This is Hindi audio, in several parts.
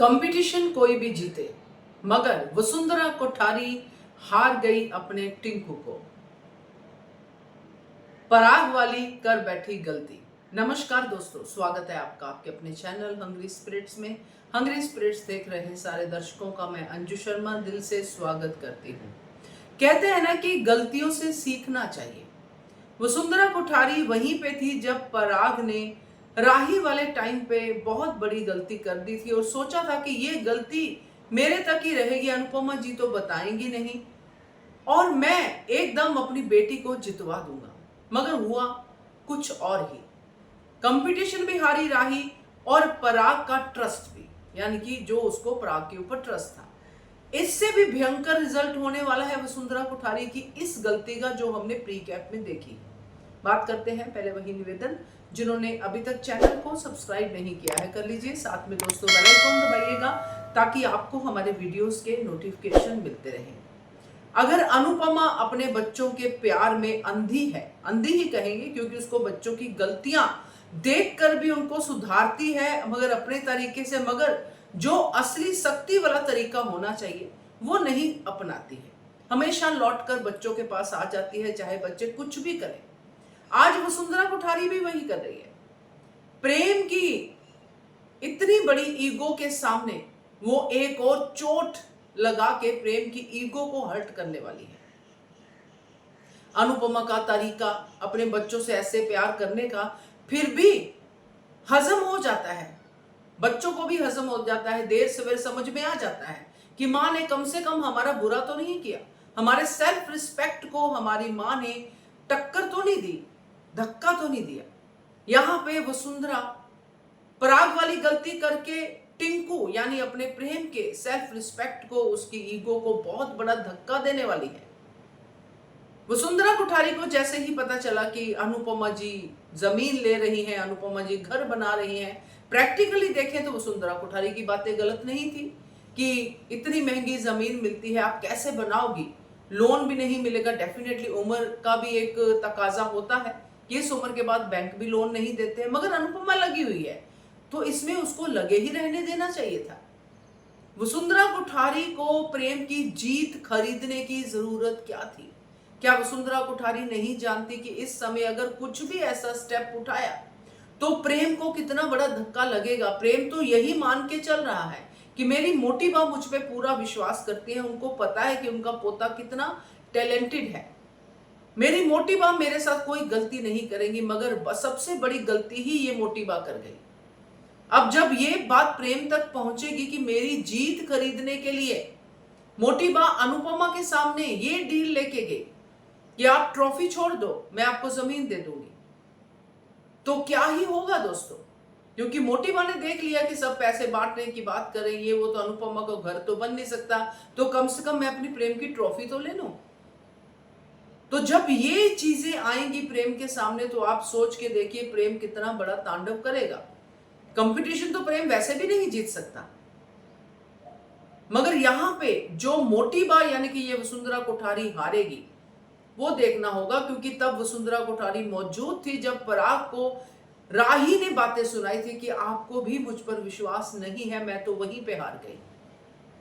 कंपटीशन कोई भी जीते, मगर वसुंधरा कोठारी हार गई अपने टिंकू को। पराग वाली कर बैठी गलती। नमस्कार दोस्तों, स्वागत है आपका आपके अपने चैनल हंग्री स्पिरिट्स में। हंग्री स्पिरिट्स देख रहे सारे दर्शकों का मैं अंजू शर्मा दिल से स्वागत करती हूँ। कहते हैं ना कि गलतियों से सीखना चाहिए। वसुंधरा कोठारी वहीं पे थी जब पराग ने राही वाले टाइम पे बहुत बड़ी गलती कर दी थी और सोचा था कि ये गलती मेरे तक ही रहेगी, अनुपमा जी तो बताएंगी नहीं और मैं एकदम अपनी बेटी को जितवा दूंगा। मगर हुआ कुछ और ही। कंपटीशन भी हारी राही और पराग का ट्रस्ट भी, यानी कि जो उसको पराग के ऊपर ट्रस्ट था। इससे भी भयंकर रिजल्ट होने वाला है वसुंधरा कोठारी की इस गलती का, जो हमने प्री कैप में देखी। बात करते हैं, पहले वही निवेदन, जिन्होंने अभी तक चैनल को सब्सक्राइब नहीं किया है कर लीजिए, साथ में दोस्तों बेल आइकन दबाइएगा ताकि आपको हमारे वीडियोस के नोटिफिकेशन मिलते रहें। अगर अनुपमा अपने बच्चों के प्यार में अंधी है, अंधी ही कहेंगे क्योंकि उसको बच्चों की गलतियां देखकर भी उनको सुधारती है मगर अपने तरीके से, मगर जो असली शक्ति वाला तरीका होना चाहिए वो नहीं अपनाती है, हमेशा लौटकर बच्चों के पास आ जाती है चाहे बच्चे कुछ भी करें। आज वसुंधरा कोठारी भी वही कर रही है। प्रेम की इतनी बड़ी ईगो के सामने वो एक और चोट लगा के प्रेम की ईगो को हर्ट करने वाली है। अनुपमा का तरीका अपने बच्चों से ऐसे प्यार करने का फिर भी हजम हो जाता है, बच्चों को भी हजम हो जाता है, देर सवेर समझ में आ जाता है कि माँ ने कम से कम हमारा बुरा तो नहीं किया, हमारे सेल्फ रिस्पेक्ट को हमारी माँ ने टक्कर तो नहीं दी, धक्का तो नहीं दिया। यहां पे वसुंधरा पराग वाली गलती करके टिंकू यानी अपने प्रेम के सेल्फ रिस्पेक्ट को, उसकी ईगो को बहुत बड़ा धक्का देने वाली है। वसुंधरा कोठारी को जैसे ही पता चला कि अनुपमा जी जमीन ले रही हैं, अनुपमा जी घर बना रही हैं, प्रैक्टिकली देखें तो वसुंधरा कोठारी की बातें गलत नहीं थी कि इतनी महंगी जमीन मिलती है, आप कैसे बनाओगी, लोन भी नहीं मिलेगा, डेफिनेटली उम्र का भी एक तकाजा होता है कि इस उम्र के बाद बैंक भी लोन नहीं देते हैं, मगर अनुपमा लगी हुई है तो इसमें उसको लगे ही रहने देना चाहिए था। वसुंधरा कोठारी को प्रेम की जीत खरीदने की जरूरत क्या थी? क्या वसुंधरा कोठारी नहीं जानती कि इस समय अगर कुछ भी ऐसा स्टेप उठाया तो प्रेम को कितना बड़ा धक्का लगेगा? प्रेम तो यही मान के चल रहा है कि मेरी मोटी माँ मुझ पे पूरा विश्वास करती है, उनको पता है कि उनका पोता कितना टैलेंटेड है, मेरी मोटी माँ मेरे साथ कोई गलती नहीं करेंगी, मगर सबसे बड़ी गलती ही ये मोटी माँ कर गई। अब जब ये बात प्रेम तक पहुंचेगी कि मेरी जीत खरीदने के लिए मोटी माँ अनुपमा के सामने ये डील लेके गई कि आप ट्रॉफी छोड़ दो, मैं आपको जमीन दे दूंगी, तो क्या ही होगा दोस्तों? क्योंकि मोटी माँ ने देख लिया कि सब पैसे बांटने की बात कर रही है, वो तो अनुपमा को घर तो बन नहीं सकता, तो कम से कम मैं अपनी प्रेम की ट्रॉफी तो ले लूं। तो जब ये चीजें आएंगी प्रेम के सामने तो आप सोच के देखिए प्रेम कितना बड़ा तांडव करेगा। कंपटीशन तो प्रेम वैसे भी नहीं जीत सकता, मगर यहां पे जो मोटी बा यानी कि ये वसुंधरा कोठारी हारेगी वो देखना होगा, क्योंकि तब वसुंधरा कोठारी मौजूद थी जब पराग को राही ने बातें सुनाई थी कि आपको भी मुझ पर विश्वास नहीं है, मैं तो वहीं पे हार गई।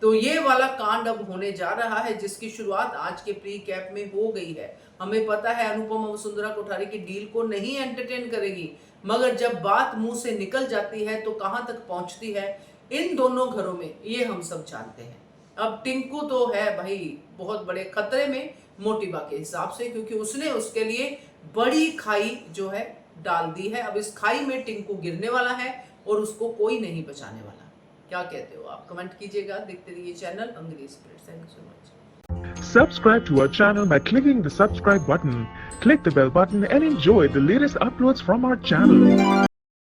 तो ये वाला कांड अब होने जा रहा है जिसकी शुरुआत आज के प्री कैप में हो गई है। हमें पता है अनुपमा वसुंधरा कोठारी की डील को नहीं एंटरटेन करेगी, मगर जब बात मुंह से निकल जाती है तो कहां तक पहुंचती है इन दोनों घरों में, ये हम सब जानते हैं। अब टिंकू तो है भाई बहुत बड़े खतरे में मोटी बा के हिसाब से, क्योंकि उसने उसके लिए बड़ी खाई जो है डाल दी है। अब इस खाई में टिंकू गिरने वाला है और उसको कोई नहीं बचाने वाला। क्या कहते हो आप? कमेंट कीजिएगा। देखते रहिए channel Hungry Spirits. Thank you so much. Subscribe to our channel by clicking the subscribe button. Click the bell button and enjoy the latest uploads from our channel.